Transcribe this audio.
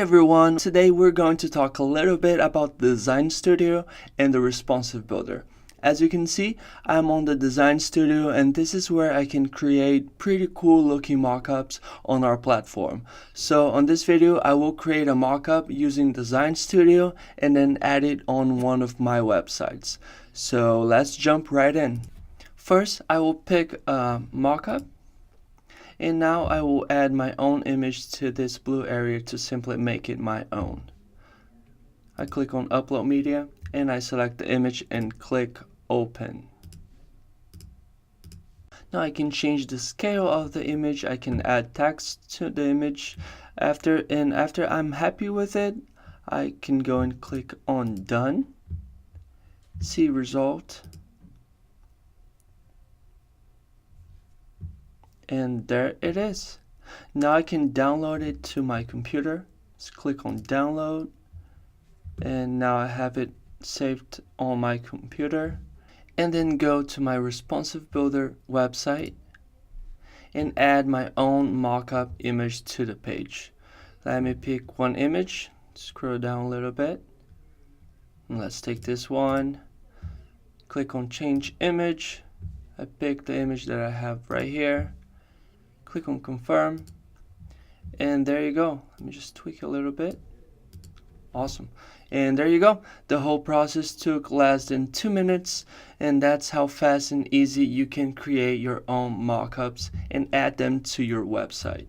everyone, today we're going to talk a little bit about the Design Studio and the Responsive Builder. As you can see, I'm on the Design Studio and this is where I can create pretty cool looking mockups on our platform. So on this video, I will create a mockup using Design Studio and then add it on one of my websites. So let's jump right in. First, I will pick a mockup. And now I will add my own image to this blue area to simply make it my own. I click on Upload Media and I select the image and click Open. Now I can change the scale of the image. I can add text to the image. After I'm happy with it, I can go and click on Done. See Result. And there it is. Now I can download it to my computer. Just click on download. And now I have it saved on my computer. And then go to my Responsive Builder website and add my own mockup image to the page. Let me pick one image. Scroll down a little bit. And let's take this one. Click on Change Image. I pick the image that I have right here. Click on Confirm, and there you go. Let me just tweak a little bit. Awesome. And there you go. The whole process took less than 2 minutes, and that's how fast and easy you can create your own mockups and add them to your website.